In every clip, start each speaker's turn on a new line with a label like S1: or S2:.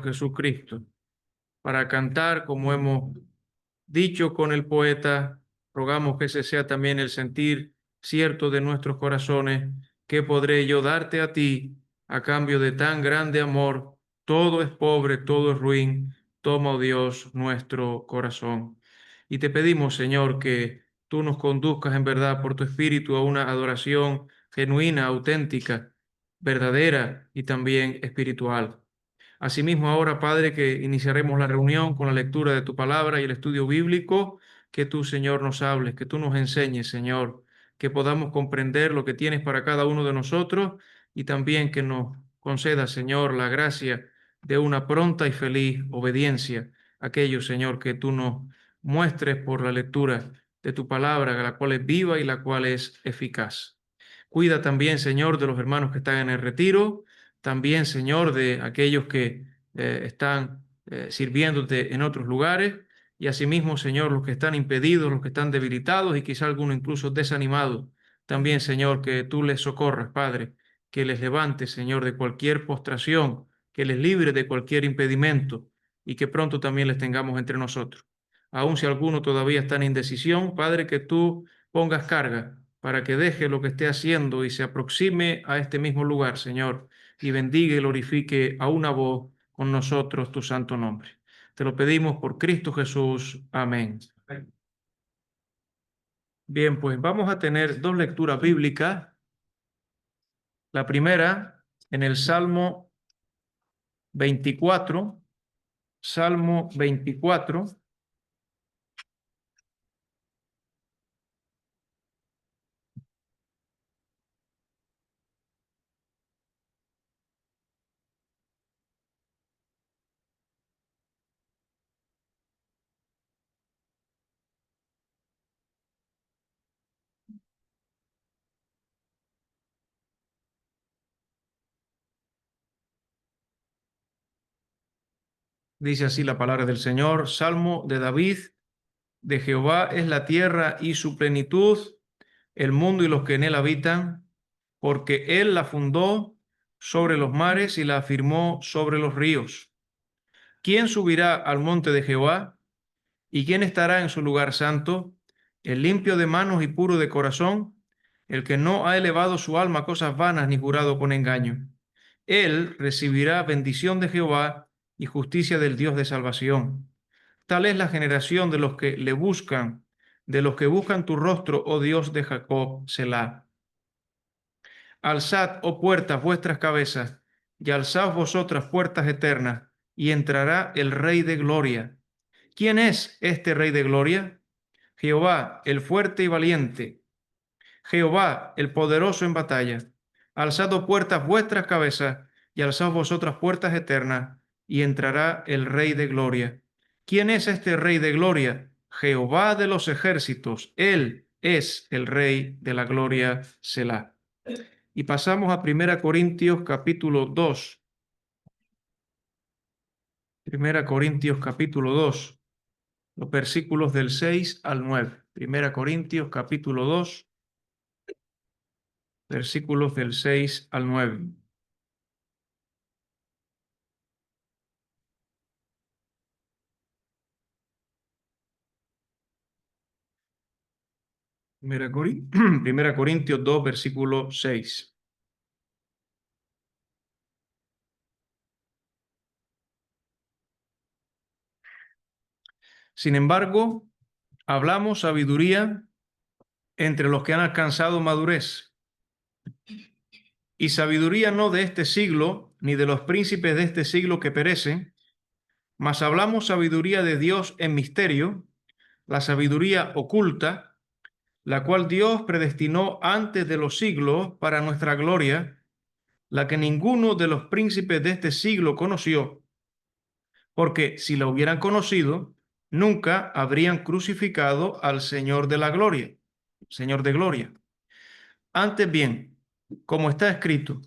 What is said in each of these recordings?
S1: Señor Jesucristo, para cantar como hemos dicho con el poeta. Rogamos que ese sea también el sentir cierto de nuestros corazones. ¿Qué podré yo darte a ti a cambio de tan grande amor? Todo es pobre, todo es ruin. Toma, oh Dios, nuestro corazón. Y te pedimos, Señor, que tú nos conduzcas en verdad por tu Espíritu a una adoración genuina, auténtica, verdadera y también espiritual. Asimismo, ahora, Padre, que iniciaremos la reunión con la lectura de tu palabra y el estudio bíblico, que tú, Señor, nos hables, que tú nos enseñes, Señor, que podamos comprender lo que tienes para cada uno de nosotros y también que nos conceda, Señor, la gracia de una pronta y feliz obediencia a aquello, Señor, que tú nos muestres por la lectura de tu palabra, la cual es viva y la cual es eficaz. Cuida también, Señor, de los hermanos que están en el retiro, también, Señor, de aquellos que están sirviéndote en otros lugares, y asimismo, Señor, los que están impedidos, los que están debilitados y quizá alguno incluso desanimado. También, Señor, que tú les socorras, Padre, que les levantes, Señor, de cualquier postración, que les libre de cualquier impedimento y que pronto también les tengamos entre nosotros. Aun si alguno todavía está en indecisión, Padre, que tú pongas carga para que deje lo que esté haciendo y se aproxime a este mismo lugar, Señor, y bendiga y glorifique a una voz con nosotros tu santo nombre. Te lo pedimos por Cristo Jesús. Amén. Bien, pues vamos a tener dos lecturas bíblicas. La primera en el Salmo 24, Salmo 24. Dice así la palabra del Señor, Salmo de David: de Jehová es la tierra y su plenitud, el mundo y los que en él habitan, porque él la fundó sobre los mares y la afirmó sobre los ríos. ¿Quién subirá al monte de Jehová? ¿Y quién estará en su lugar santo? El limpio de manos y puro de corazón, el que no ha elevado su alma a cosas vanas ni jurado con engaño. Él recibirá bendición de Jehová y justicia del Dios de salvación. Tal es la generación de los que le buscan, de los que buscan tu rostro, oh Dios de Jacob, Selah. Alzad, oh puertas, vuestras cabezas, y alzad vosotras puertas eternas, y entrará el Rey de gloria. ¿Quién es este Rey de gloria? Jehová, el fuerte y valiente, Jehová, el poderoso en batalla. Alzad, oh puertas, vuestras cabezas, y alzad vosotras puertas eternas, y entrará el Rey de gloria. ¿Quién es este Rey de gloria? Jehová de los ejércitos, Él es el Rey de la gloria, Selah. Y pasamos a 1 Corintios capítulo 2. 1 Corintios capítulo 2, los versículos del 6 al 9. 1 Corintios capítulo 2, versículos del 6 al 9. Primera Corintios 2, versículo 6. Sin embargo, hablamos sabiduría entre los que han alcanzado madurez, y sabiduría no de este siglo, ni de los príncipes de este siglo que perecen, mas hablamos sabiduría de Dios en misterio, la sabiduría oculta, la cual Dios predestinó antes de los siglos para nuestra gloria, la que ninguno de los príncipes de este siglo conoció, porque si la hubieran conocido, nunca habrían crucificado al Señor de la gloria, Señor de gloria. Antes bien, como está escrito,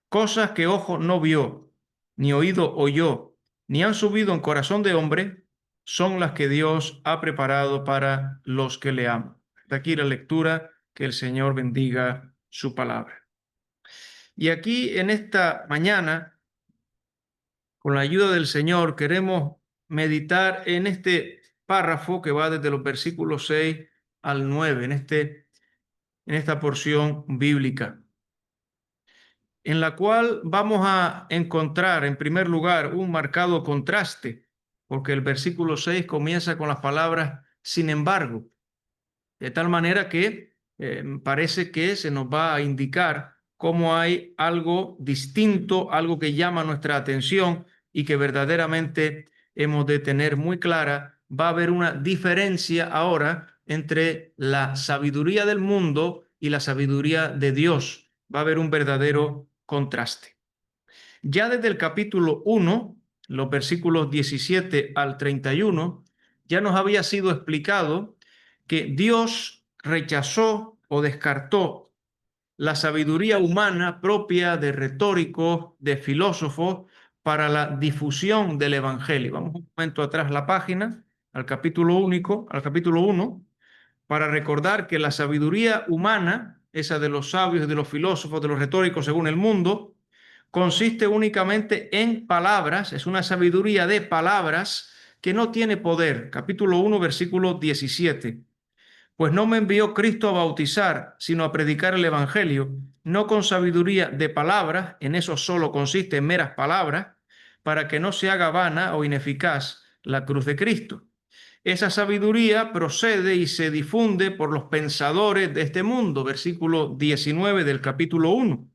S1: cosas que ojo no vio, ni oído oyó, ni han subido en corazón de hombre, son las que Dios ha preparado para los que le aman. Hasta aquí la lectura, que el Señor bendiga su palabra. Y aquí en esta mañana Con la ayuda del Señor queremos meditar en este párrafo que va desde los versículos 6 al 9, en esta porción bíblica, en la cual vamos a encontrar en primer lugar un marcado contraste, porque el versículo 6 comienza con las palabras sin embargo, de tal manera que parece que se nos va a indicar cómo hay algo distinto, algo que llama nuestra atención y que verdaderamente hemos de tener muy clara. Va a haber una diferencia ahora entre la sabiduría del mundo y la sabiduría de Dios. Va a haber un verdadero contraste. Ya desde el capítulo 1, los versículos 17 al 31, ya nos había sido explicado que Dios rechazó o descartó la sabiduría humana propia de retóricos, de filósofos, para la difusión del Evangelio. Vamos un momento atrás la página, al capítulo 1, para recordar que la sabiduría humana, esa de los sabios, de los filósofos, de los retóricos según el mundo, consiste únicamente en palabras, es una sabiduría de palabras que no tiene poder. Capítulo 1, versículo 17. Pues no me envió Cristo a bautizar, sino a predicar el Evangelio, no con sabiduría de palabras, en eso solo consiste en meras palabras, para que no se haga vana o ineficaz la cruz de Cristo. Esa sabiduría procede y se difunde por los pensadores de este mundo, versículo 19 del capítulo 1.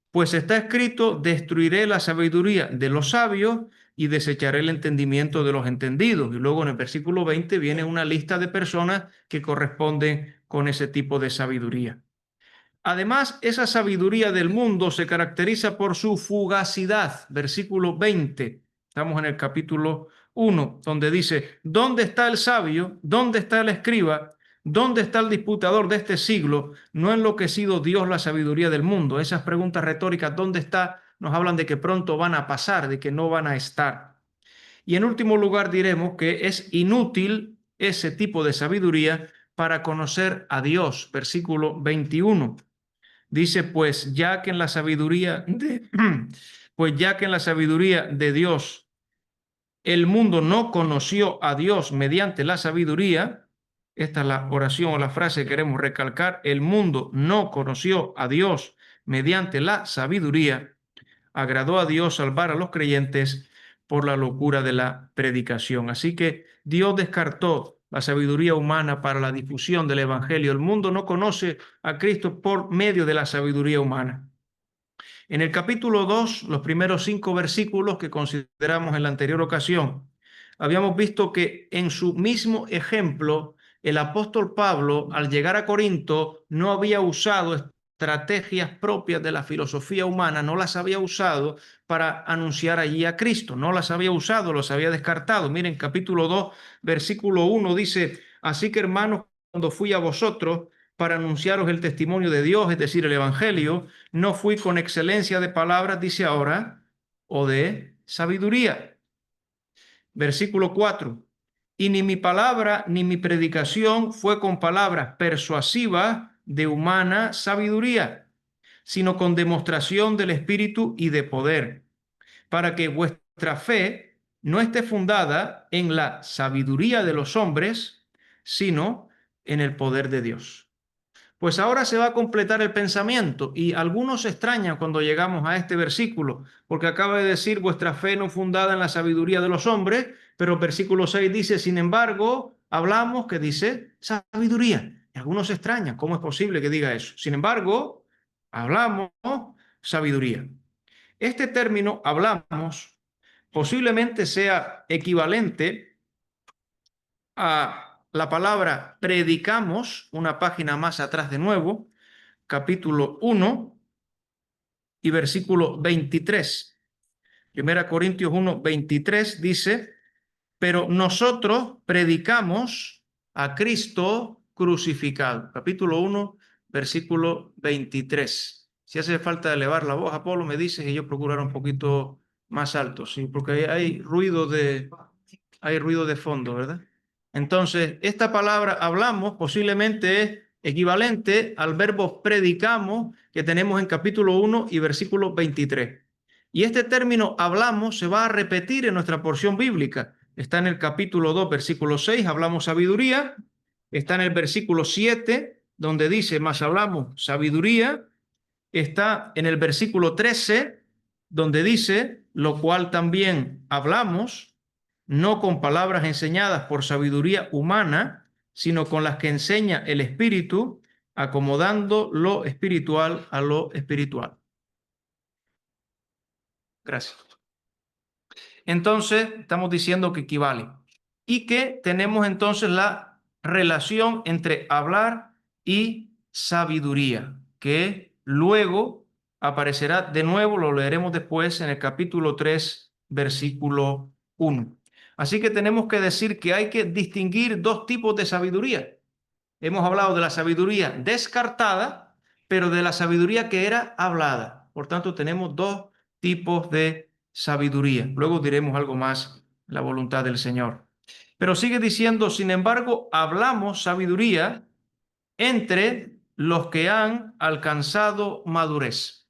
S1: Pues está escrito, destruiré la sabiduría de los sabios y desecharé el entendimiento de los entendidos. Y luego en el versículo 20 viene una lista de personas que corresponden con ese tipo de sabiduría. Además, esa sabiduría del mundo se caracteriza por su fugacidad. Versículo 20. Estamos en el capítulo 1, donde dice, ¿dónde está el sabio? ¿Dónde está el escriba? ¿Dónde está el disputador de este siglo? ¿No ha enloquecido Dios la sabiduría del mundo? Esas preguntas retóricas, ¿dónde está? Nos hablan de que pronto van a pasar, de que no van a estar. Y en último lugar diremos que es inútil ese tipo de sabiduría para conocer a Dios. Versículo 21. Dice, pues ya que en la sabiduría de Dios el mundo no conoció a Dios mediante la sabiduría, esta es la oración o la frase que queremos recalcar, el mundo no conoció a Dios mediante la sabiduría, agradó a Dios salvar a los creyentes por la locura de la predicación. Así que Dios descartó la sabiduría humana para la difusión del Evangelio. El mundo no conoce a Cristo por medio de la sabiduría humana. En el capítulo 2, los primeros 5 versículos que consideramos en la anterior ocasión, habíamos visto que en su mismo ejemplo, el apóstol Pablo, al llegar a Corinto, no había usado estrategias propias de la filosofía humana, no las había usado para anunciar allí a Cristo, no las había usado, los había descartado. Miren, capítulo 2, versículo 1 dice, así que hermanos, cuando fui a vosotros para anunciaros el testimonio de Dios, es decir, el Evangelio, no fui con excelencia de palabras, dice ahora, o de sabiduría. Versículo 4. Y ni mi palabra ni mi predicación fue con palabras persuasivas de humana sabiduría, sino con demostración del Espíritu y de poder, para que vuestra fe no esté fundada en la sabiduría de los hombres, sino en el poder de Dios. Pues ahora se va a completar el pensamiento y algunos se extrañan cuando llegamos a este versículo, porque acaba de decir vuestra fe no fundada en la sabiduría de los hombres, pero el versículo 6 dice, sin embargo, hablamos que dice sabiduría. Y algunos se extrañan, ¿cómo es posible que diga eso? Sin embargo, hablamos sabiduría. Este término, hablamos, posiblemente sea equivalente a la palabra predicamos, una página más atrás de nuevo, capítulo 1 y versículo 23. Primera Corintios 1, 23 dice, pero nosotros predicamos a Cristo crucificado. Capítulo 1, versículo 23. Si hace falta elevar la voz, Apolo, me dices y yo procurar un poquito más alto, sí, porque hay ruido de fondo, ¿verdad? Entonces, esta palabra hablamos posiblemente es equivalente al verbo predicamos que tenemos en capítulo 1 y versículo 23. Y este término hablamos se va a repetir en nuestra porción bíblica. Está en el capítulo 2, versículo 6, hablamos sabiduría. Está en el versículo 7, donde dice, más hablamos sabiduría. Está en el versículo 13, donde dice, lo cual también hablamos, no con palabras enseñadas por sabiduría humana, sino con las que enseña el Espíritu, acomodando lo espiritual a lo espiritual. Gracias. Entonces, estamos diciendo que equivale. Y que tenemos entonces la relación entre hablar y sabiduría, que luego aparecerá de nuevo, lo leeremos después en el capítulo 3, versículo 1. Así que tenemos que decir que hay que distinguir dos tipos de sabiduría. Hemos hablado de la sabiduría descartada, pero de la sabiduría que era hablada. Por tanto, tenemos dos tipos de sabiduría. Luego diremos algo más, la voluntad del Señor. Pero sigue diciendo, sin embargo, hablamos sabiduría entre los que han alcanzado madurez.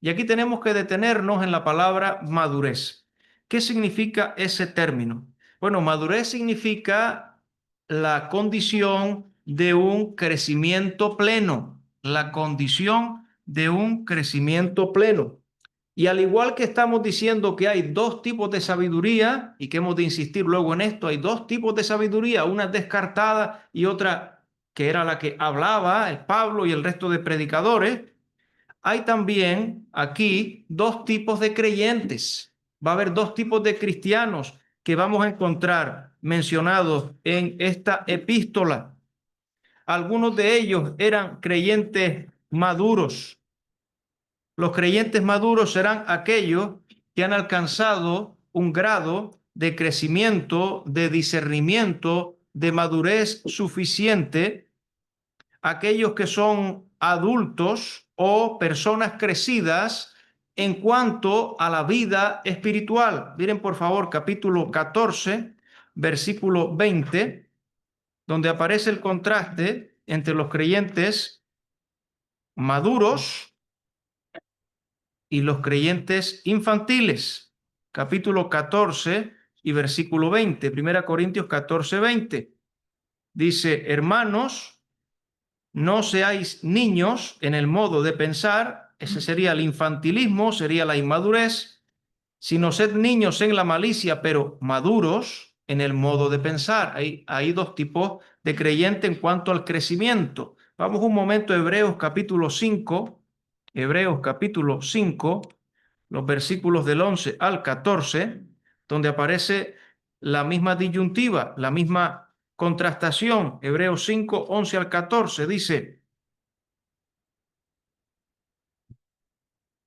S1: Y aquí tenemos que detenernos en la palabra madurez. ¿Qué significa ese término? Bueno, madurez significa la condición de un crecimiento pleno, la condición de un crecimiento pleno. Y al igual que estamos diciendo que hay dos tipos de sabiduría, y que hemos de insistir luego en esto, hay dos tipos de sabiduría, una descartada y otra que era la que hablaba el Pablo y el resto de predicadores. Hay también aquí dos tipos de creyentes. Va a haber dos tipos de cristianos que vamos a encontrar mencionados en esta epístola. Algunos de ellos eran creyentes maduros. Los creyentes maduros serán aquellos que han alcanzado un grado de crecimiento, de discernimiento, de madurez suficiente, aquellos que son adultos o personas crecidas en cuanto a la vida espiritual. Miren por favor capítulo 14, versículo 20, donde aparece el contraste entre los creyentes maduros y los creyentes infantiles. Capítulo 14 y versículo 20, 1 Corintios 14, 20. Dice, hermanos, no seáis niños en el modo de pensar, ese sería el infantilismo, sería la inmadurez, sino sed niños en la malicia, pero maduros en el modo de pensar. Hay dos tipos de creyente en cuanto al crecimiento. Vamos un momento a Hebreos capítulo 5, Hebreos capítulo 5, los versículos del 11 al 14, donde aparece la misma disyuntiva, la misma contrastación. Hebreos 5, 11 al 14 dice,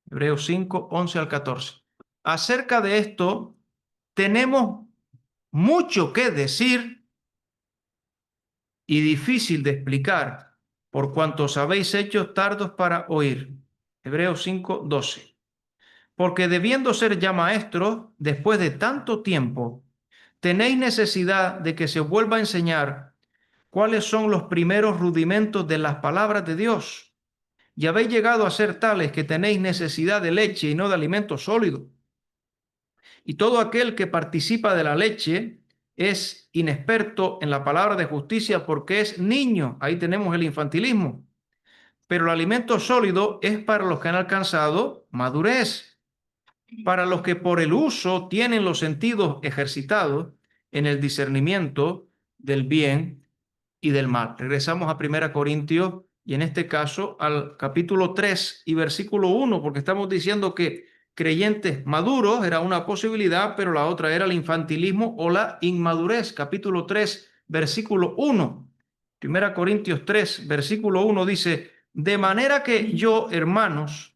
S1: Hebreos 5, 11 al 14. Acerca de esto, tenemos mucho que decir y difícil de explicar, por cuanto os habéis hecho tardos para oír. Hebreos 5, 12. Porque debiendo ser ya maestros, después de tanto tiempo, tenéis necesidad de que se os vuelva a enseñar cuáles son los primeros rudimentos de las palabras de Dios. Y habéis llegado a ser tales que tenéis necesidad de leche y no de alimento sólido. Y todo aquel que participa de la leche es inexperto en la palabra de justicia porque es niño. Ahí tenemos el infantilismo. Pero el alimento sólido es para los que han alcanzado madurez, para los que por el uso tienen los sentidos ejercitados en el discernimiento del bien y del mal. Regresamos a 1 Corintios y en este caso al capítulo 3 y versículo 1, porque estamos diciendo que creyentes maduros era una posibilidad, pero la otra era el infantilismo o la inmadurez. Capítulo 3, versículo 1. 1 Corintios 3, versículo 1 dice, de manera que yo, hermanos,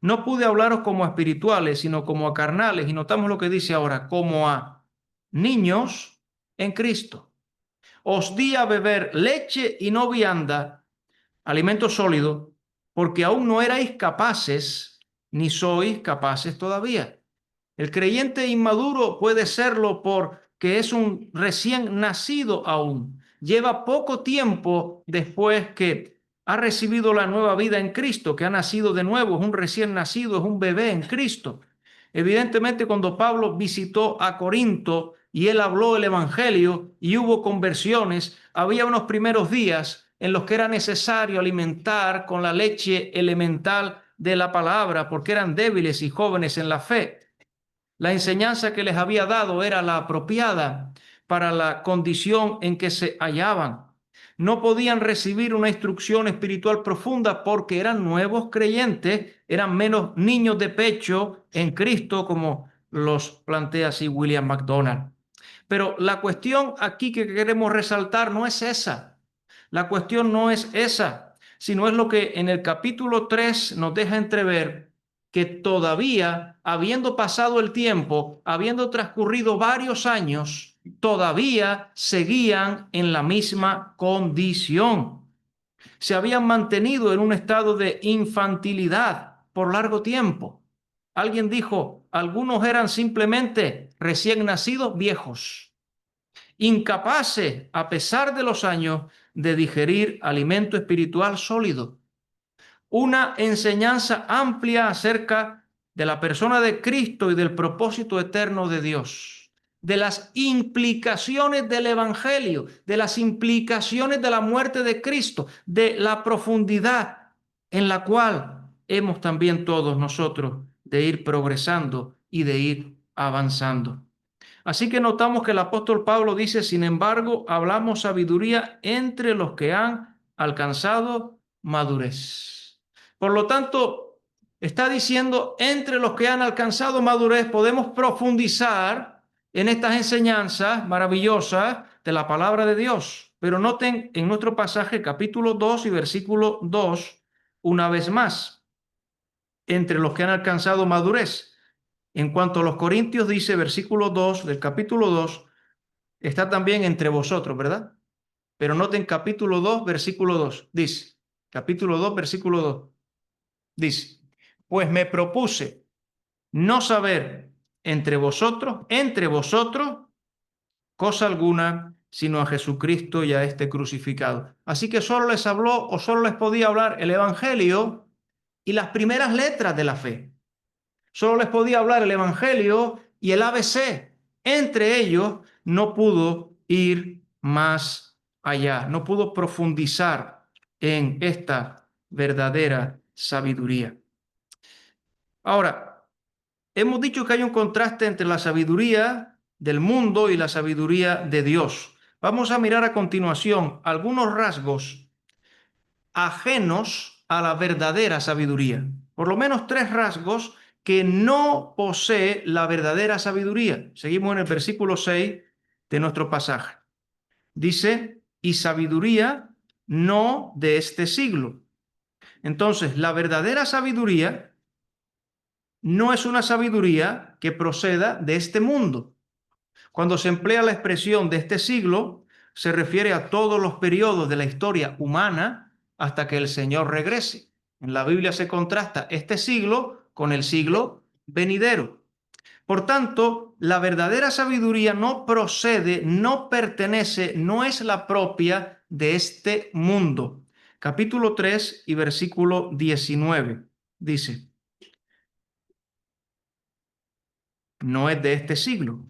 S1: no pude hablaros como a espirituales, sino como a carnales, y notamos lo que dice ahora, como a niños en Cristo. Os di a beber leche y no vianda, alimento sólido, porque aún no erais capaces, ni sois capaces todavía. El creyente inmaduro puede serlo porque es un recién nacido aún. Lleva poco tiempo después que ha recibido la nueva vida en Cristo, que ha nacido de nuevo, es un recién nacido, es un bebé en Cristo. Evidentemente, cuando Pablo visitó a Corinto y él habló el Evangelio y hubo conversiones, había unos primeros días en los que era necesario alimentar con la leche elemental de la palabra, porque eran débiles y jóvenes en la fe. La enseñanza que les había dado era la apropiada para la condición en que se hallaban. No podían recibir una instrucción espiritual profunda porque eran nuevos creyentes, eran menos niños de pecho en Cristo, como los plantea así William MacDonald. Pero la cuestión aquí que queremos resaltar no es esa. La cuestión no es esa, sino es lo que en el capítulo 3 nos deja entrever, que todavía, habiendo pasado el tiempo, habiendo transcurrido varios años, todavía seguían en la misma condición. Se habían mantenido en un estado de infantilidad por largo tiempo. Alguien dijo, algunos eran simplemente recién nacidos viejos, incapaces, a pesar de los años, de digerir alimento espiritual sólido. Una enseñanza amplia acerca de la persona de Cristo y del propósito eterno de Dios, de las implicaciones del Evangelio, de las implicaciones de la muerte de Cristo, de la profundidad en la cual hemos también todos nosotros de ir progresando y de ir avanzando. Así que notamos que el apóstol Pablo dice, sin embargo, hablamos sabiduría entre los que han alcanzado madurez. Por lo tanto, está diciendo, entre los que han alcanzado madurez podemos profundizar en estas enseñanzas maravillosas de la palabra de Dios. Pero noten en nuestro pasaje, capítulo 2 y versículo 2, una vez más, entre los que han alcanzado madurez. En cuanto a los Corintios, dice versículo 2 del capítulo 2, está también entre vosotros, ¿verdad? Pero noten capítulo 2, versículo 2, dice, capítulo 2, versículo 2, dice, pues me propuse no saber entre vosotros, cosa alguna, sino a Jesucristo y a este crucificado. Así que solo les habló o solo les podía hablar el Evangelio y las primeras letras de la fe. Solo les podía hablar el Evangelio y el ABC. Entre ellos no pudo ir más allá, no pudo profundizar en esta verdadera sabiduría. Ahora, hemos dicho que hay un contraste entre la sabiduría del mundo y la sabiduría de Dios. Vamos a mirar a continuación algunos rasgos ajenos a la verdadera sabiduría. Por lo menos 3 rasgos que no posee la verdadera sabiduría. Seguimos en el versículo 6 de nuestro pasaje. Dice, y sabiduría no de este siglo. Entonces, la verdadera sabiduría no es una sabiduría que proceda de este mundo. Cuando se emplea la expresión de este siglo, se refiere a todos los periodos de la historia humana hasta que el Señor regrese. En la Biblia se contrasta este siglo con el siglo venidero. Por tanto, la verdadera sabiduría no procede, no pertenece, no es la propia de este mundo. Capítulo 3 y versículo 19 dice, no es de este siglo.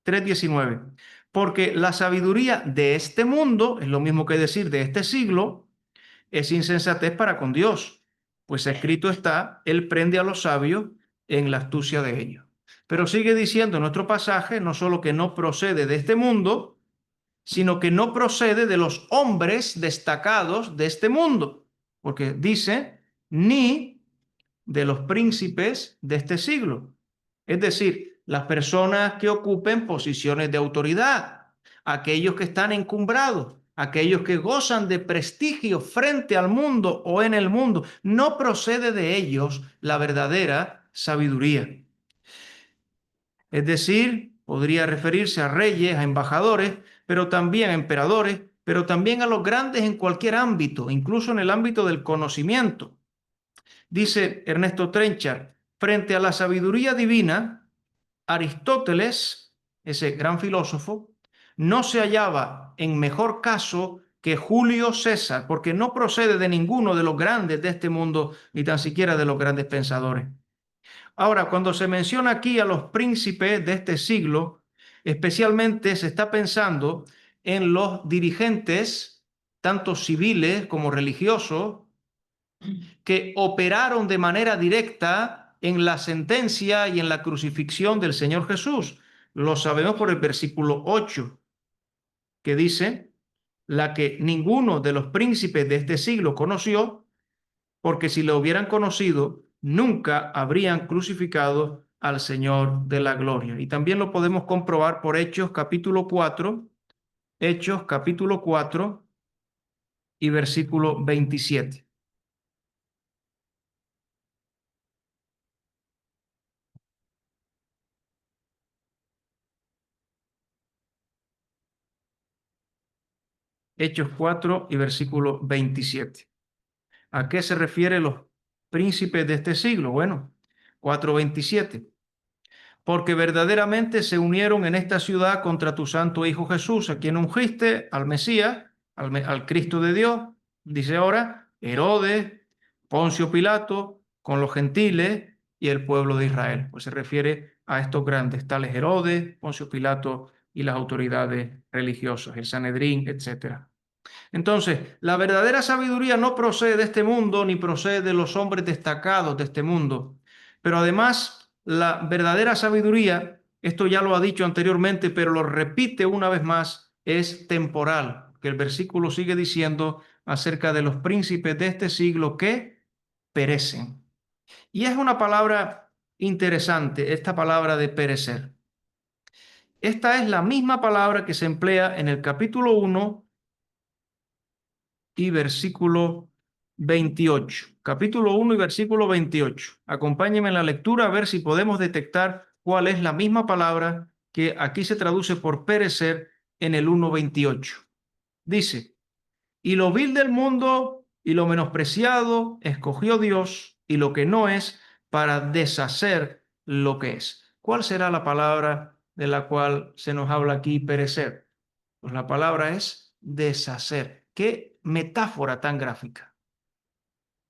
S1: 3:19. Porque la sabiduría de este mundo, es lo mismo que decir de este siglo, es insensatez para con Dios, pues escrito está, Él prende a los sabios en la astucia de ellos. Pero sigue diciendo en nuestro pasaje, no solo que no procede de este mundo, sino que no procede de los hombres destacados de este mundo, porque dice, ni de los príncipes de este siglo. Es decir, las personas que ocupen posiciones de autoridad, aquellos que están encumbrados, aquellos que gozan de prestigio frente al mundo o en el mundo, no procede de ellos la verdadera sabiduría. Es decir, podría referirse a reyes, a embajadores, pero también a emperadores, pero también a los grandes en cualquier ámbito, incluso en el ámbito del conocimiento. Dice Ernesto Trenchard, frente a la sabiduría divina, Aristóteles, ese gran filósofo, no se hallaba en mejor caso que Julio César, porque no procede de ninguno de los grandes de este mundo, ni tan siquiera de los grandes pensadores. Ahora, cuando se menciona aquí a los príncipes de este siglo, especialmente se está pensando en los dirigentes, tanto civiles como religiosos, que operaron de manera directa en la sentencia y en la crucifixión del Señor Jesús. Lo sabemos por el versículo 8, que dice, la que ninguno de los príncipes de este siglo conoció, porque si lo hubieran conocido, nunca habrían crucificado al Señor de la gloria. Y también lo podemos comprobar por Hechos capítulo 4, Hechos capítulo 4 y versículo 27. Hechos 4 y versículo 27. ¿A qué se refieren los príncipes de este siglo? Bueno, 4:27. Porque verdaderamente se unieron en esta ciudad contra tu santo Hijo Jesús, a quien ungiste, al Mesías, al Cristo de Dios, dice ahora, Herodes, Poncio Pilato, con los gentiles y el pueblo de Israel. Pues se refiere a estos grandes, tales Herodes, Poncio Pilato y las autoridades religiosas, el Sanedrín, etcétera. Entonces, la verdadera sabiduría no procede de este mundo ni procede de los hombres destacados de este mundo. Pero además, la verdadera sabiduría, esto ya lo ha dicho anteriormente, pero lo repite una vez más, es temporal. Que el versículo sigue diciendo acerca de los príncipes de este siglo que perecen. Y es una palabra interesante, esta palabra de perecer. Esta es la misma palabra que se emplea en el capítulo 1 y versículo 28. Capítulo 1 y versículo 28. Acompáñenme en la lectura a ver si podemos detectar cuál es la misma palabra que aquí se traduce por perecer en el 1:28. Dice, y lo vil del mundo y lo menospreciado escogió Dios y lo que no es para deshacer lo que es. ¿Cuál será la palabra de la cual se nos habla aquí perecer? Pues la palabra es deshacer. Qué metáfora tan gráfica.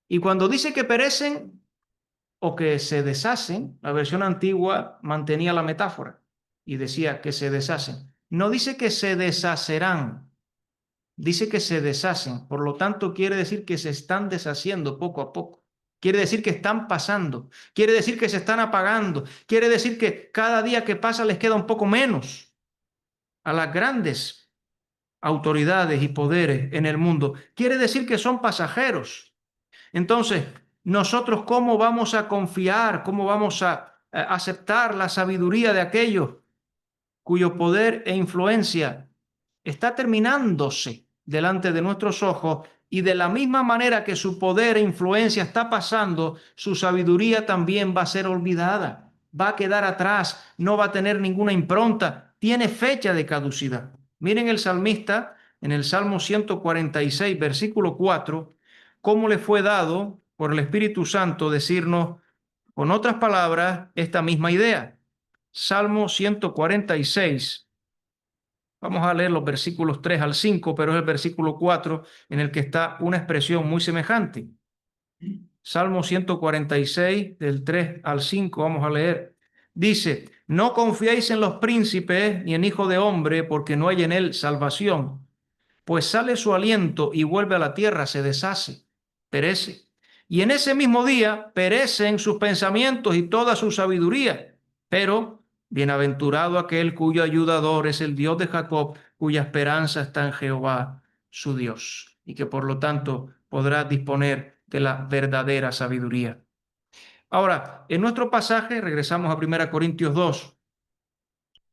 S1: Y cuando dice que perecen o que se deshacen, la versión antigua mantenía la metáfora y decía que se deshacen. No dice que se deshacerán, dice que se deshacen. Por lo tanto, quiere decir que se están deshaciendo poco a poco. Quiere decir que están pasando. Quiere decir que se están apagando. Quiere decir que cada día que pasa les queda un poco menos a las grandes autoridades y poderes en el mundo. Quiere decir que son pasajeros. Entonces, nosotros, ¿cómo vamos a confiar? ¿Cómo vamos a aceptar la sabiduría de aquellos cuyo poder e influencia está terminándose delante de nuestros ojos? Y de la misma manera que su poder e influencia está pasando, su sabiduría también va a ser olvidada, va a quedar atrás, no va a tener ninguna impronta, tiene fecha de caducidad. Miren el salmista en el Salmo 146, versículo 4, cómo le fue dado por el Espíritu Santo decirnos, con otras palabras, esta misma idea. Salmo 146. Vamos a leer los versículos 3 al 5, pero es el versículo 4 en el que está una expresión muy semejante. Salmo 146, del 3 al 5, vamos a leer. Dice, no confiéis en los príncipes ni en hijo de hombre, porque no hay en él salvación. Pues sale su aliento y vuelve a la tierra, se deshace, perece. Y en ese mismo día perecen sus pensamientos y toda su sabiduría. Pero bienaventurado aquel cuyo ayudador es el Dios de Jacob, cuya esperanza está en Jehová, su Dios, y que por lo tanto podrá disponer de la verdadera sabiduría. Ahora, en nuestro pasaje, regresamos a 1 Corintios 2,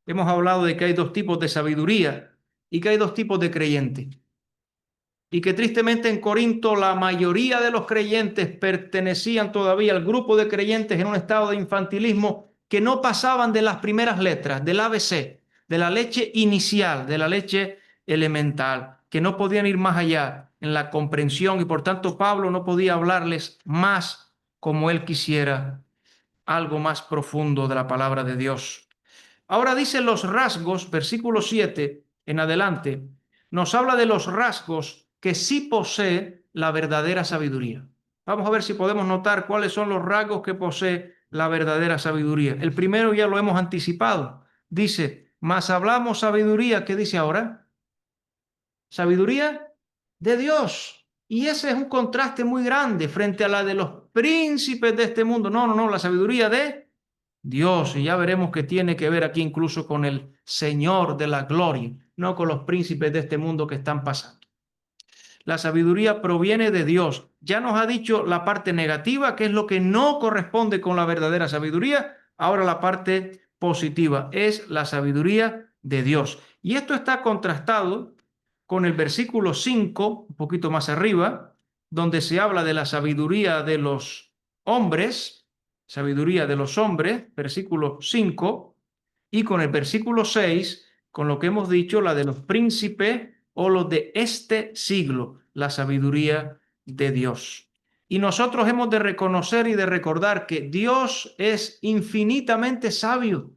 S1: hemos hablado de que hay dos tipos de sabiduría y que hay dos tipos de creyentes. Y que tristemente en Corinto la mayoría de los creyentes pertenecían todavía al grupo de creyentes en un estado de infantilismo que no pasaban de las primeras letras, del ABC, de la leche inicial, de la leche elemental, que no podían ir más allá en la comprensión y por tanto Pablo no podía hablarles más como él quisiera, algo más profundo de la palabra de Dios. Ahora dice los rasgos, versículo 7 en adelante, nos habla de los rasgos que sí posee la verdadera sabiduría. Vamos a ver si podemos notar cuáles son los rasgos que posee la verdadera sabiduría. El primero ya lo hemos anticipado. Dice, mas hablamos sabiduría. ¿Qué dice ahora? Sabiduría de Dios. Y ese es un contraste muy grande frente a la de los príncipes de este mundo. No, no, no, la sabiduría de Dios. Y ya veremos que tiene que ver aquí incluso con el Señor de la gloria, no con los príncipes de este mundo que están pasando. La sabiduría proviene de Dios. Ya nos ha dicho la parte negativa, que es lo que no corresponde con la verdadera sabiduría. Ahora la parte positiva es la sabiduría de Dios. Y esto está contrastado con el versículo 5, un poquito más arriba, donde se habla de la sabiduría de los hombres, sabiduría de los hombres, versículo 5, y con el versículo 6, con lo que hemos dicho, la de los príncipes o los de este siglo, la sabiduría de Dios. Y nosotros hemos de reconocer y de recordar que Dios es infinitamente sabio.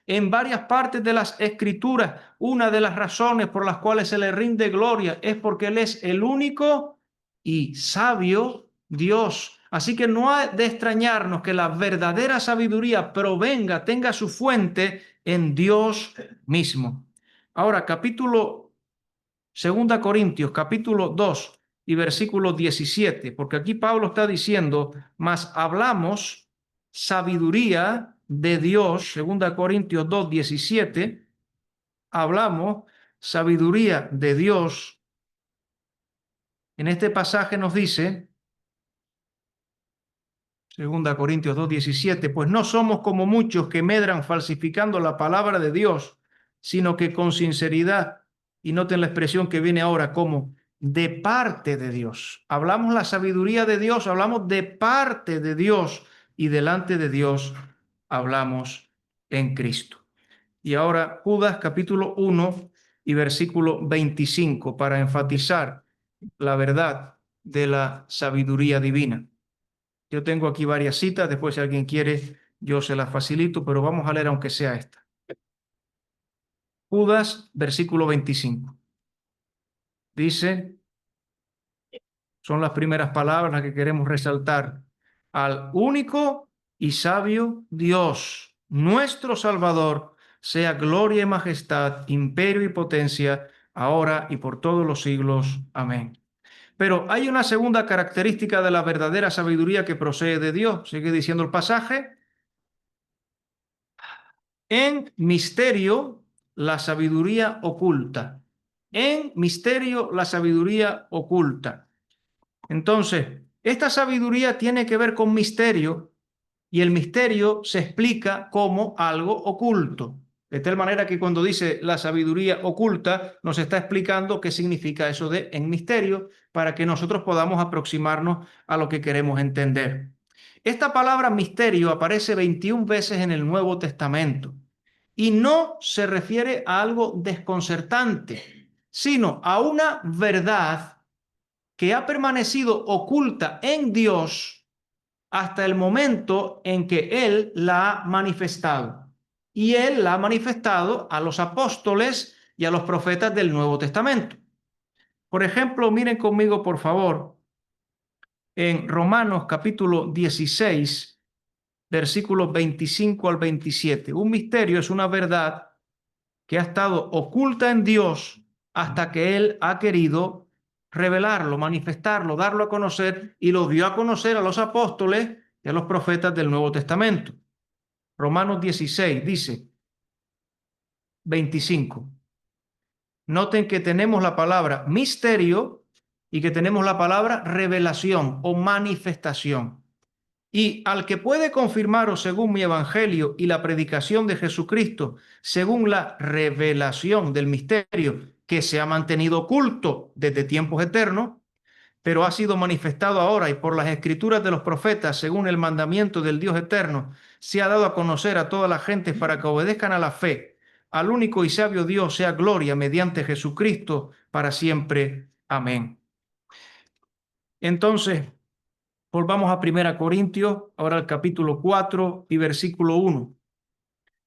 S1: En varias partes de las Escrituras, una de las razones por las cuales se le rinde gloria es porque Él es el único y sabio Dios. Así que no ha de extrañarnos que la verdadera sabiduría provenga, tenga su fuente en Dios mismo. Ahora, Segunda Corintios, capítulo 2 y versículo 17, porque aquí Pablo está diciendo, mas hablamos sabiduría de Dios, Segunda Corintios 2, 17, hablamos sabiduría de Dios. En este pasaje nos dice, Segunda Corintios 2, 17, pues no somos como muchos que medran falsificando la palabra de Dios, sino que con sinceridad, y noten la expresión que viene ahora como de parte de Dios. Hablamos la sabiduría de Dios, hablamos de parte de Dios y delante de Dios hablamos en Cristo. Y ahora Judas capítulo 1 y versículo 25 para enfatizar la verdad de la sabiduría divina. Yo tengo aquí varias citas, después si alguien quiere yo se las facilito, pero vamos a leer aunque sea esta. Judas, versículo 25. Dice, son las primeras palabras las que queremos resaltar. Al único y sabio Dios, nuestro Salvador, sea gloria y majestad, imperio y potencia, ahora y por todos los siglos. Amén. Pero hay una segunda característica de la verdadera sabiduría que procede de Dios. Sigue diciendo el pasaje. En misterio, la sabiduría oculta. En misterio, la sabiduría oculta. Entonces, esta sabiduría tiene que ver con misterio y el misterio se explica como algo oculto. De tal manera que cuando dice la sabiduría oculta, nos está explicando qué significa eso de en misterio para que nosotros podamos aproximarnos a lo que queremos entender. Esta palabra misterio aparece 21 veces en el Nuevo Testamento y no se refiere a algo desconcertante, sino a una verdad que ha permanecido oculta en Dios hasta el momento en que Él la ha manifestado. Y Él la ha manifestado a los apóstoles y a los profetas del Nuevo Testamento. Por ejemplo, miren conmigo, por favor, en Romanos capítulo 16, versículos 25 al 27. Un misterio es una verdad que ha estado oculta en Dios hasta que Él ha querido revelarlo, manifestarlo, darlo a conocer y lo dio a conocer a los apóstoles y a los profetas del Nuevo Testamento. Romanos 16 dice 25. Noten que tenemos la palabra misterio y que tenemos la palabra revelación o manifestación. Y al que puede confirmaros según mi evangelio y la predicación de Jesucristo, según la revelación del misterio que se ha mantenido oculto desde tiempos eternos, pero ha sido manifestado ahora y por las escrituras de los profetas, según el mandamiento del Dios eterno, se ha dado a conocer a toda la gente para que obedezcan a la fe. Al único y sabio Dios sea gloria mediante Jesucristo para siempre. Amén. Entonces, volvamos a 1 Corintios, ahora al capítulo 4 y versículo 1.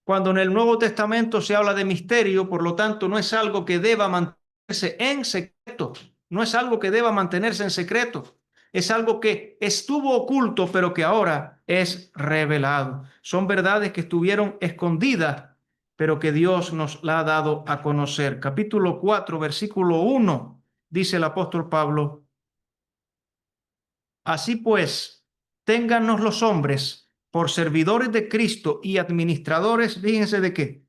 S1: cuando en el Nuevo Testamento se habla de misterio, por lo tanto, no es algo que deba mantenerse en secreto, no es algo que deba mantenerse en secreto. Es algo que estuvo oculto, pero que ahora es revelado. Son verdades que estuvieron escondidas, pero que Dios nos la ha dado a conocer. Capítulo 4, versículo 1, dice el apóstol Pablo: así pues, téngannos los hombres por servidores de Cristo y administradores, fíjense de qué,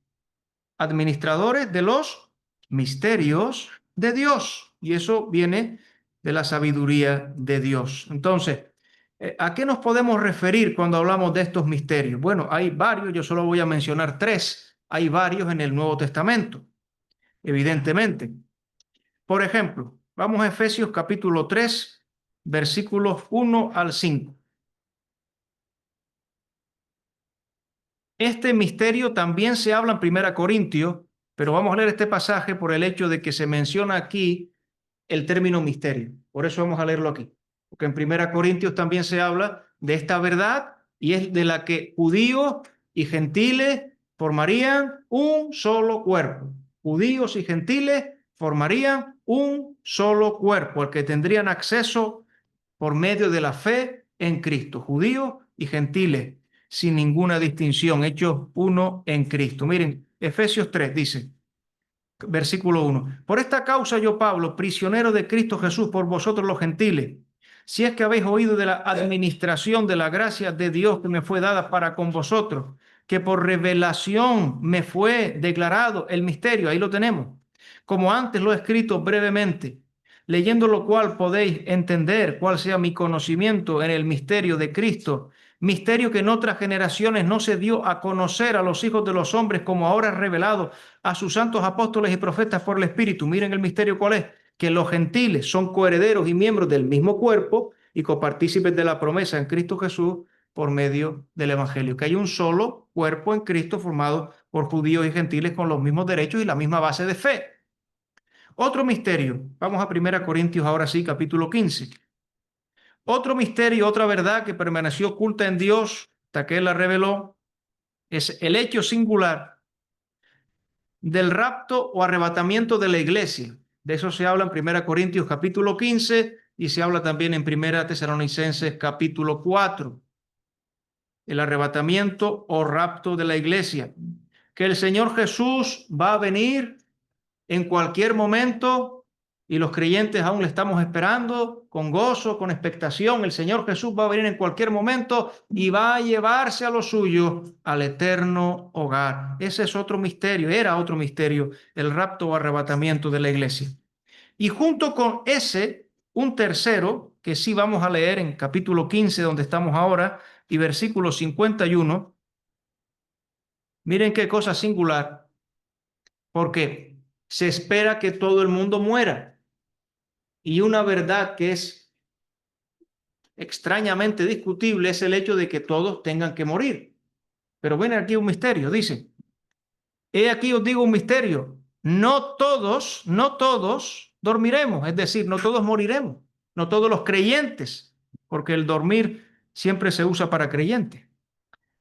S1: administradores de los misterios de Dios. Y eso viene de la sabiduría de Dios. Entonces, ¿a qué nos podemos referir cuando hablamos de estos misterios? Bueno, hay varios, yo solo voy a mencionar tres. Hay varios en el Nuevo Testamento, evidentemente. Por ejemplo, vamos a Efesios capítulo 3, versículos 1 al 5. Este misterio también se habla en Primera Corintios, pero vamos a leer este pasaje por el hecho de que se menciona aquí el término misterio. Por eso vamos a leerlo aquí. Porque en Primera Corintios también se habla de esta verdad y es de la que judíos y gentiles formarían un solo cuerpo. Judíos y gentiles formarían un solo cuerpo, al que tendrían acceso por medio de la fe en Cristo. Judíos y gentiles, sin ninguna distinción, hechos uno en Cristo. Miren, Efesios 3 dice, versículo 1: por esta causa yo, Pablo, prisionero de Cristo Jesús por vosotros los gentiles, si es que habéis oído de la administración de la gracia de Dios que me fue dada para con vosotros, que por revelación me fue declarado el misterio, ahí lo tenemos, como antes lo he escrito brevemente, leyendo lo cual podéis entender cuál sea mi conocimiento en el misterio de Cristo, misterio que en otras generaciones no se dio a conocer a los hijos de los hombres, como ahora es revelado a sus santos apóstoles y profetas por el Espíritu. Miren el misterio cuál es: que los gentiles son coherederos y miembros del mismo cuerpo y copartícipes de la promesa en Cristo Jesús por medio del Evangelio. Que hay un solo cuerpo en Cristo formado por judíos y gentiles con los mismos derechos y la misma base de fe. Otro misterio, vamos a 1 Corintios ahora sí, capítulo 15. Otro misterio, otra verdad que permaneció oculta en Dios hasta que Él la reveló, es el hecho singular del rapto o arrebatamiento de la iglesia. De eso se habla en 1 Corintios capítulo 15 y se habla también en 1 Tesalonicenses capítulo 4. El arrebatamiento o rapto de la iglesia. Que el Señor Jesús va a venir en cualquier momento y los creyentes aún le estamos esperando con gozo, con expectación. El Señor Jesús va a venir en cualquier momento y va a llevarse a los suyos al eterno hogar. Ese es otro misterio, era otro misterio, el rapto o arrebatamiento de la iglesia. Y junto con ese, un tercero, que sí vamos a leer en capítulo 15, donde estamos ahora, y versículo 51. Miren qué cosa singular, porque se espera que todo el mundo muera. Y una verdad que es extrañamente discutible es el hecho de que todos tengan que morir. Pero ven aquí un misterio, dice. He aquí os digo un misterio. No todos dormiremos, es decir, no todos moriremos, no todos los creyentes, porque el dormir siempre se usa para creyentes.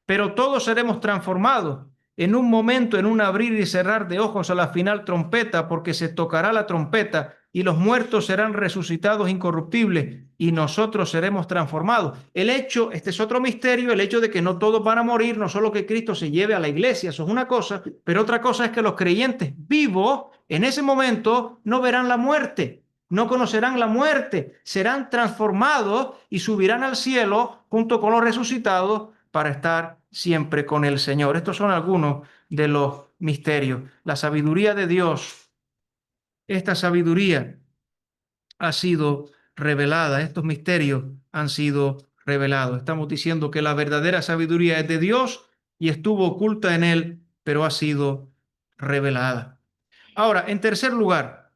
S1: Pero todos seremos transformados en un momento, en un abrir y cerrar de ojos a la final trompeta, porque se tocará la trompeta y los muertos serán resucitados incorruptibles y nosotros seremos transformados. El hecho, este es otro misterio, el hecho de que no todos van a morir, no solo que Cristo se lleve a la iglesia, eso es una cosa, pero otra cosa es que los creyentes vivos en ese momento no verán la muerte. No conocerán la muerte, serán transformados y subirán al cielo junto con los resucitados para estar siempre con el Señor. Estos son algunos de los misterios. La sabiduría de Dios, esta sabiduría ha sido revelada, estos misterios han sido revelados. Estamos diciendo que la verdadera sabiduría es de Dios y estuvo oculta en Él, pero ha sido revelada. Ahora, en tercer lugar,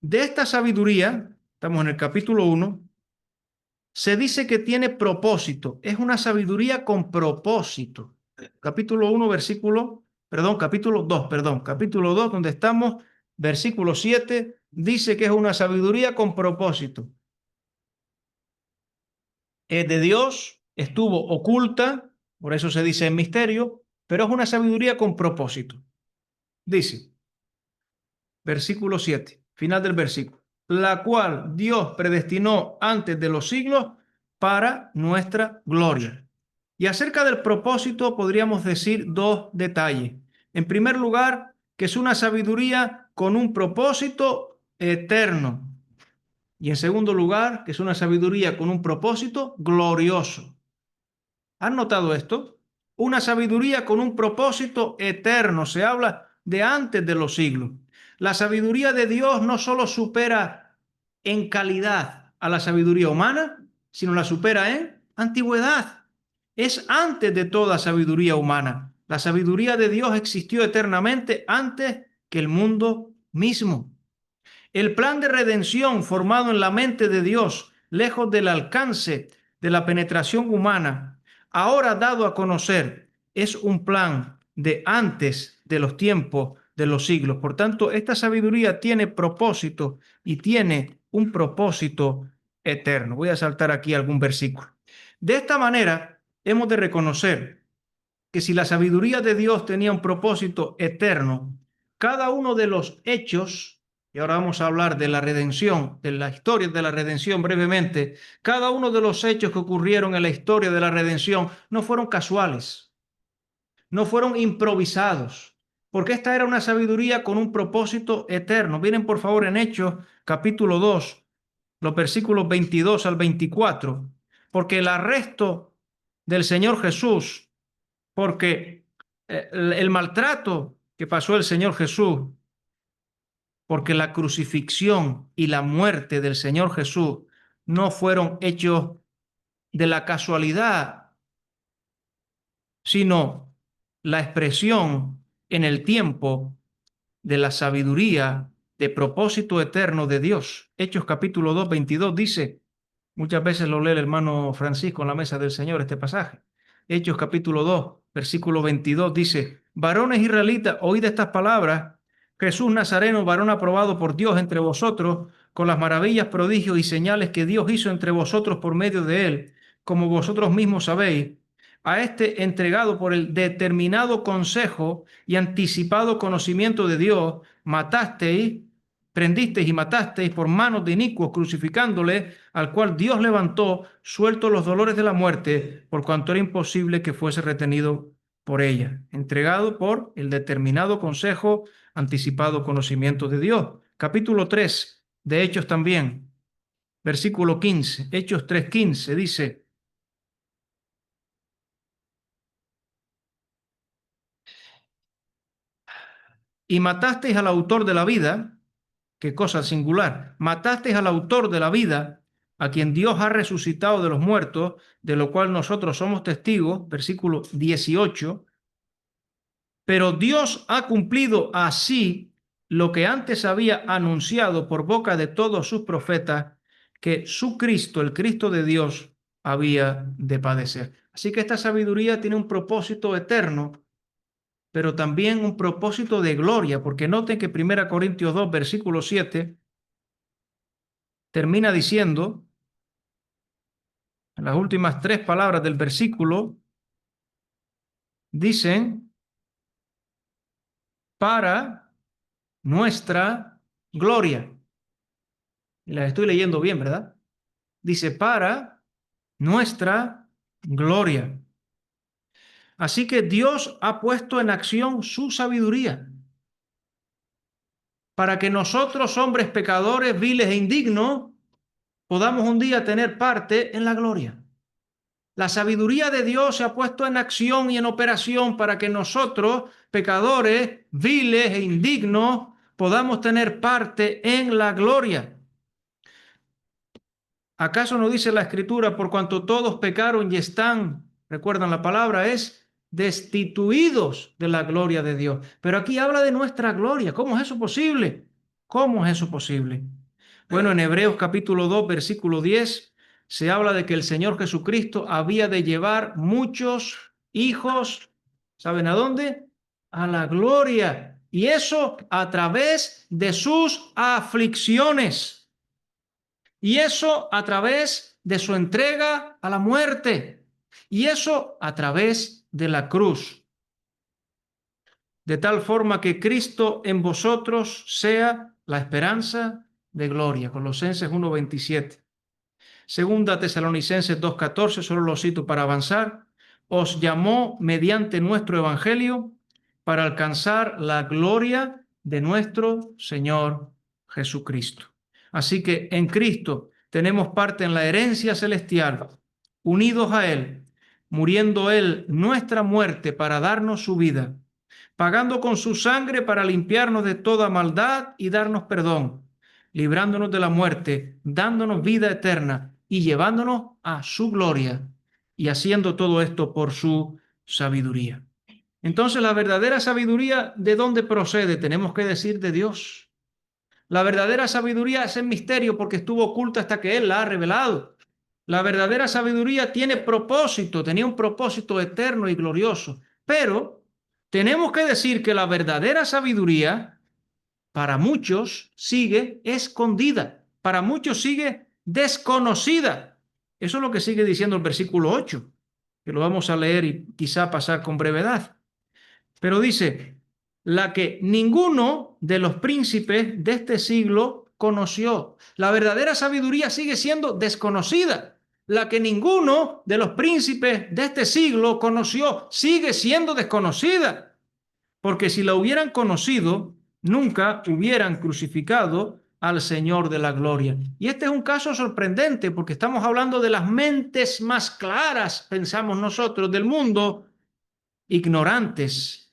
S1: de esta sabiduría, estamos en el capítulo 1, se dice que tiene propósito, es una sabiduría con propósito. Capítulo 1, capítulo 2, donde estamos, versículo 7, dice que es una sabiduría con propósito. Es de Dios, estuvo oculta, por eso se dice en misterio,
S2: pero es una sabiduría con propósito. Dice, versículo 7, final del versículo, la cual Dios predestinó antes de los siglos para nuestra gloria. Y acerca del propósito podríamos decir dos detalles. En primer lugar, que es una sabiduría con un propósito eterno. Y en segundo lugar, que es una sabiduría con un propósito glorioso. ¿Han notado esto? Una sabiduría con un propósito eterno. Se habla de antes de los siglos. La sabiduría de Dios no solo supera en calidad a la sabiduría humana, sino la supera en antigüedad. Es antes de toda sabiduría humana. La sabiduría de Dios existió eternamente antes que el mundo mismo. El plan de redención formado en la mente de Dios, lejos del alcance de la penetración humana, ahora dado a conocer, es un plan de antes de los tiempos de los siglos. Por tanto, esta sabiduría tiene propósito y tiene un propósito eterno. Voy a saltar aquí algún versículo. De esta manera, hemos de reconocer que si la sabiduría de Dios tenía un propósito eterno, cada uno de los hechos, y ahora vamos a hablar de la redención, de la historia de la redención brevemente, cada uno de los hechos que ocurrieron en la historia de la redención no fueron casuales, no fueron improvisados, porque esta era una sabiduría con un propósito eterno. Miren por favor en Hechos capítulo 2, los versículos 22 al 24, porque el arresto del Señor Jesús, porque el maltrato que pasó el Señor Jesús, porque la crucifixión y la muerte del Señor Jesús no fueron hechos de la casualidad, sino la expresión en el tiempo de la sabiduría de propósito eterno de Dios. Hechos capítulo 2, 22 dice, muchas veces lo lee el hermano Francisco en la mesa del Señor este pasaje. Hechos capítulo 2, versículo 22 dice, varones israelitas, oíd estas palabras, Jesús Nazareno, varón aprobado por Dios entre vosotros, con las maravillas, prodigios y señales que Dios hizo entre vosotros por medio de él, como vosotros mismos sabéis, a este entregado por el determinado consejo y anticipado conocimiento de Dios, matasteis, prendisteis y matasteis por manos de inicuos, crucificándole, al cual Dios levantó, suelto los dolores de la muerte, por cuanto era imposible que fuese retenido por ella, entregado por el determinado consejo, anticipado conocimiento de Dios. Capítulo 3 de Hechos también, versículo 15, Hechos 3:15 dice, y matasteis al autor de la vida, qué cosa singular, matasteis al autor de la vida, a quien Dios ha resucitado de los muertos, de lo cual nosotros somos testigos, versículo 18, pero Dios ha cumplido así lo que antes había anunciado por boca de todos sus profetas, que su Cristo, el Cristo de Dios, había de padecer. Así que esta sabiduría tiene un propósito eterno, pero también un propósito de gloria, porque noten que 1 Corintios 2, versículo 7, termina diciendo, en las últimas tres palabras del versículo, dicen, para nuestra gloria. Y las estoy leyendo bien, ¿verdad? Dice, para nuestra gloria. Así que Dios ha puesto en acción su sabiduría para que nosotros, hombres pecadores, viles e indignos, podamos un día tener parte en la gloria. La sabiduría de Dios se ha puesto en acción y en operación para que nosotros, pecadores, viles e indignos, podamos tener parte en la gloria. ¿Acaso no dice la Escritura, por cuanto todos pecaron y están, recuerdan la palabra, es destituidos de la gloria de Dios? Pero aquí habla de nuestra gloria. ¿Cómo es eso posible? ¿Cómo es eso posible? Bueno, en Hebreos capítulo 2, versículo 10, se habla de que el Señor Jesucristo había de llevar muchos hijos, ¿saben a dónde? A la gloria. Y eso a través de sus aflicciones. Y eso a través de su entrega a la muerte. Y eso a través de la cruz. de tal forma que Cristo en vosotros sea la esperanza de gloria. Colosenses 1:27. Segunda Tesalonicenses 2:14, solo lo cito para avanzar. Os llamó mediante nuestro evangelio para alcanzar la gloria de nuestro Señor Jesucristo. Así que en Cristo tenemos parte en la herencia celestial, unidos a Él, muriendo Él nuestra muerte para darnos su vida, pagando con su sangre para limpiarnos de toda maldad y darnos perdón, librándonos de la muerte, dándonos vida eterna y llevándonos a su gloria, y haciendo todo esto por su sabiduría. Entonces, la verdadera sabiduría, ¿de dónde procede? Tenemos que decir de Dios. La verdadera sabiduría es el misterio porque estuvo oculta hasta que Él la ha revelado. La verdadera sabiduría tiene propósito, tenía un propósito eterno y glorioso. Pero tenemos que decir que la verdadera sabiduría para muchos sigue escondida, para muchos sigue desconocida. Eso es lo que sigue diciendo el versículo 8, que lo vamos a leer y quizá pasar con brevedad. Pero dice, la que ninguno de los príncipes de este siglo conoció. La verdadera sabiduría sigue siendo desconocida. La que ninguno de los príncipes de este siglo conoció sigue siendo desconocida. Porque si la hubieran conocido, nunca hubieran crucificado al Señor de la gloria. Y este es un caso sorprendente porque estamos hablando de las mentes más claras, pensamos nosotros, del mundo, ignorantes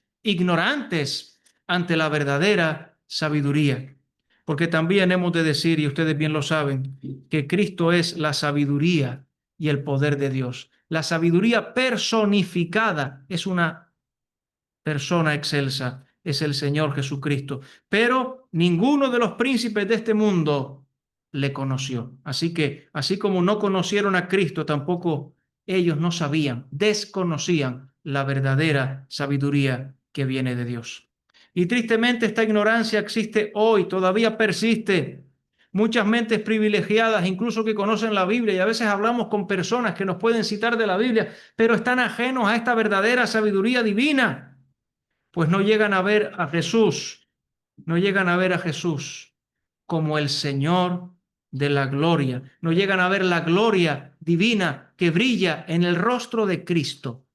S2: ante la verdadera sabiduría. Porque también hemos de decir, y ustedes bien lo saben, que Cristo es la sabiduría y el poder de Dios. La sabiduría personificada es una persona excelsa, es el Señor Jesucristo. Pero ninguno de los príncipes de este mundo le conoció. Así que, así como no conocieron a Cristo, tampoco ellos no sabían, desconocían la verdadera sabiduría que viene de Dios. Y tristemente esta ignorancia existe hoy, todavía persiste. Muchas mentes privilegiadas, incluso que conocen la Biblia, y a veces hablamos con personas que nos pueden citar de la Biblia, pero están ajenos a esta verdadera sabiduría divina. Pues no llegan a ver a Jesús, no llegan a ver a Jesús como el Señor de la gloria, no llegan a ver la gloria divina que brilla en el rostro de Cristo,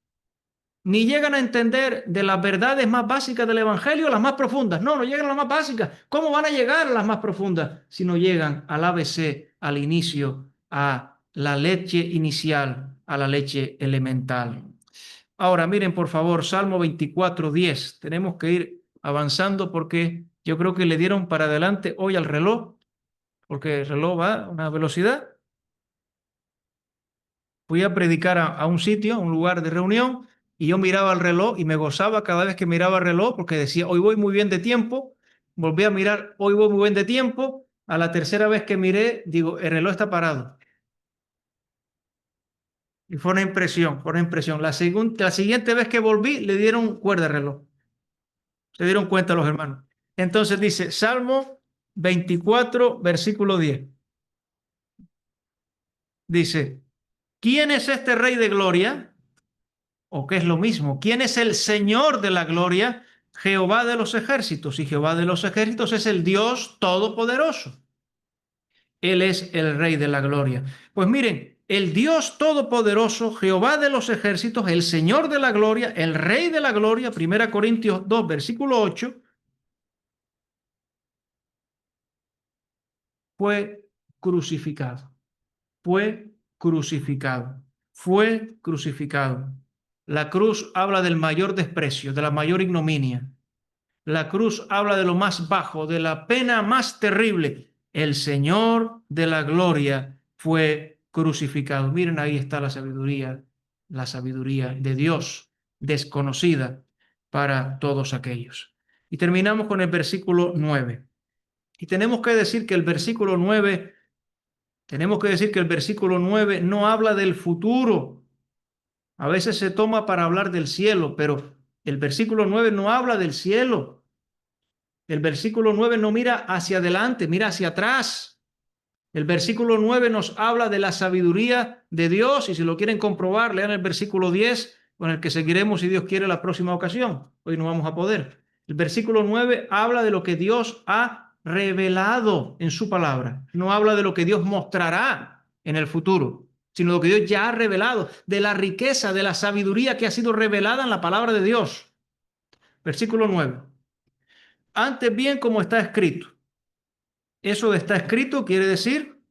S2: ni llegan a entender de las verdades más básicas del Evangelio las más profundas. No llegan a las más básicas. ¿Cómo van a llegar a las más profundas si no llegan al ABC, al inicio, a la leche inicial, a la leche elemental? Ahora, miren, por favor, Salmo 24:10. Tenemos que ir avanzando porque yo creo que le dieron para adelante hoy al reloj, porque el reloj va a una velocidad. Fui a predicar a un sitio, a un lugar de reunión, y yo miraba el reloj y me gozaba cada vez que miraba el reloj porque decía, hoy voy muy bien de tiempo. Volví a mirar, hoy voy muy bien de tiempo. A la tercera vez que miré, digo, el reloj está parado. Y fue una impresión, fue una impresión. La siguiente vez que volví, le dieron cuerda al reloj. Se dieron cuenta los hermanos. Entonces dice, Salmo 24, versículo 10. Dice, ¿quién es este Rey de gloria? O qué es lo mismo, ¿quién es el Señor de la gloria? Jehová de los ejércitos. Y Jehová de los ejércitos es el Dios todopoderoso. Él es el Rey de la gloria. Pues miren, el Dios todopoderoso, Jehová de los ejércitos, el Señor de la gloria, el Rey de la gloria, 1 Corintios 2, versículo 8, fue crucificado. Fue crucificado. Fue crucificado. La cruz habla del mayor desprecio, de la mayor ignominia. La cruz habla de lo más bajo, de la pena más terrible. El Señor de la gloria fue crucificado. Miren, ahí está la sabiduría de Dios, desconocida para todos aquellos. Y terminamos con el versículo 9. Y tenemos que decir que el versículo 9 no habla del futuro. A veces se toma para hablar del cielo, pero el versículo 9 no habla del cielo. El versículo 9 no mira hacia adelante, mira hacia atrás. El versículo 9 nos habla de la sabiduría de Dios, y si lo quieren comprobar, lean el versículo 10, con el que seguiremos, si Dios quiere, la próxima ocasión. Hoy no vamos a poder. El versículo 9 habla de lo que Dios ha revelado en su palabra. No habla de lo que Dios mostrará en el futuro, sino de lo que Dios ya ha revelado, de la riqueza, de la sabiduría que ha sido revelada en la palabra de Dios. Versículo 9. Antes bien, como está escrito. Eso de está escrito quiere decir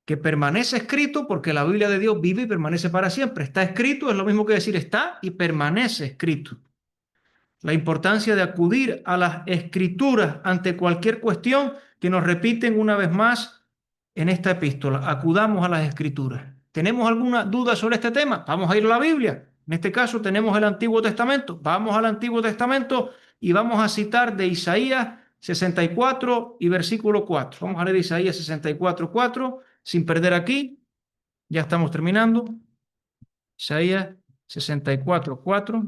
S2: que permanece escrito porque la Biblia de Dios vive y permanece para siempre. Está escrito es lo mismo que decir está y permanece escrito. La importancia de acudir a las escrituras ante cualquier cuestión que nos repiten una vez más en esta epístola. Acudamos a las escrituras. ¿Tenemos alguna duda sobre este tema? Vamos a ir a la Biblia. En este caso tenemos el Antiguo Testamento. Vamos al Antiguo Testamento y vamos a citar de Isaías 64 y versículo 4. Vamos a leer Isaías 64, 4, sin perder aquí. Ya estamos terminando. Isaías 64, 4.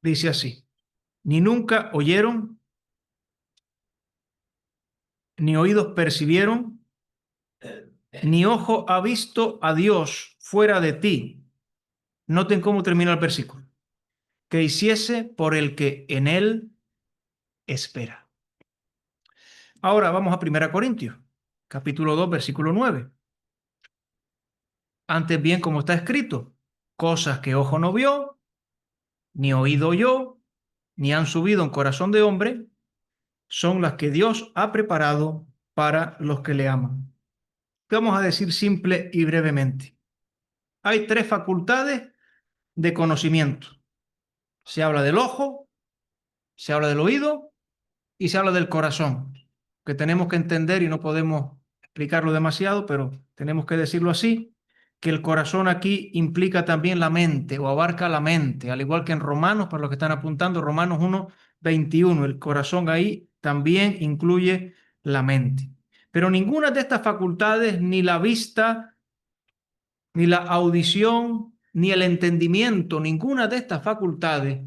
S2: Dice así: ni nunca oyeron, ni oídos percibieron, ni ojo ha visto a Dios fuera de ti. Noten cómo termina el versículo. Que hiciese por el que en él espera. Ahora vamos a 1 Corintios, capítulo 2, versículo 9. Antes bien, como está escrito, cosas que ojo no vio, ni oído oyó, ni han subido en corazón de hombre, son las que Dios ha preparado para los que le aman. Vamos a decir simple y brevemente. Hay tres facultades de conocimiento. Se habla del ojo, se habla del oído y se habla del corazón, que tenemos que entender y no podemos explicarlo demasiado, pero tenemos que decirlo así, que el corazón aquí implica también la mente o abarca la mente, al igual que en Romanos, para los que están apuntando, Romanos 1, 21, el corazón ahí también incluye la mente. Pero ninguna de estas facultades, ni la vista, ni la audición, ni el entendimiento, ninguna de estas facultades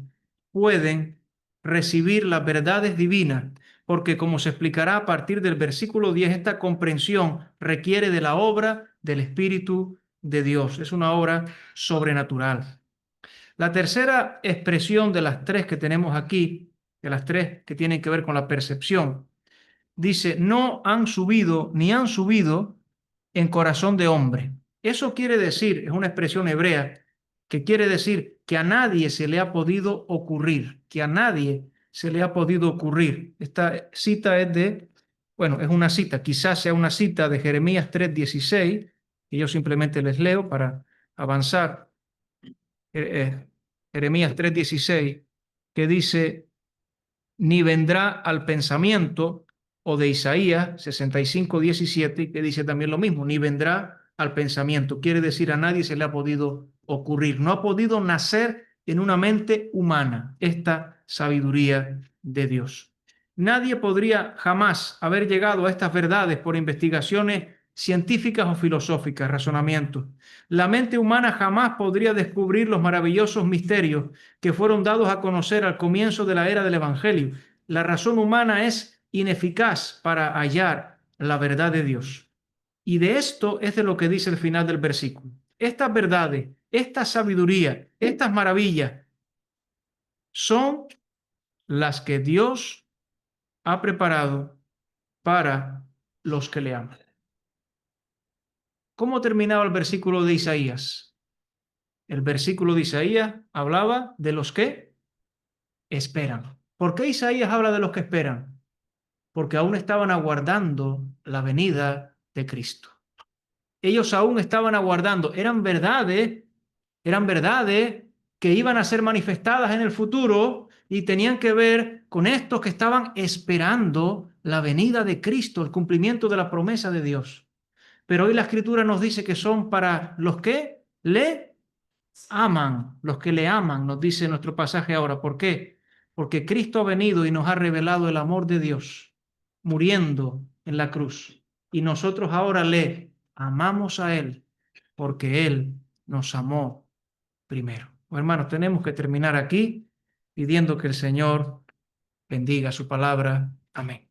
S2: pueden recibir las verdades divinas, porque como se explicará a partir del versículo 10, esta comprensión requiere de la obra del Espíritu de Dios. Es una obra sobrenatural. La tercera expresión de las tres que tenemos aquí, de las tres que tienen que ver con la percepción, dice, no han subido ni han subido en corazón de hombre. Eso quiere decir, es una expresión hebrea, que quiere decir que a nadie se le ha podido ocurrir, que a nadie se le ha podido ocurrir. Esta cita es de, bueno, es una cita, quizás sea una cita de Jeremías 3:16, que yo simplemente les leo para avanzar. Jeremías 3:16, que dice, ni vendrá al pensamiento, o de Isaías 65:17, que dice también lo mismo, ni vendrá al pensamiento. Quiere decir, a nadie se le ha podido ocurrir, no ha podido nacer en una mente humana esta sabiduría de Dios. Nadie podría jamás haber llegado a estas verdades por investigaciones científicas o filosóficas, razonamientos. La mente humana jamás podría descubrir los maravillosos misterios que fueron dados a conocer al comienzo de la era del Evangelio. La razón humana es ineficaz para hallar la verdad de Dios. Y de esto es de lo que dice el final del versículo. Estas verdades, esta sabiduría, estas maravillas son las que Dios ha preparado para los que le aman. ¿Cómo terminaba el versículo de Isaías? El versículo de Isaías hablaba de los que esperan. ¿Por qué Isaías habla de los que esperan? Porque aún estaban aguardando la venida de Cristo. Ellos aún estaban aguardando, eran verdades que iban a ser manifestadas en el futuro y tenían que ver con estos que estaban esperando la venida de Cristo, el cumplimiento de la promesa de Dios. Pero hoy la Escritura nos dice que son para los que le aman, los que le aman, nos dice nuestro pasaje ahora. ¿Por qué? Porque Cristo ha venido y nos ha revelado el amor de Dios, muriendo en la cruz. Y nosotros ahora le amamos a Él, porque Él nos amó primero. Hermanos, tenemos que terminar aquí pidiendo que el Señor bendiga su palabra. Amén.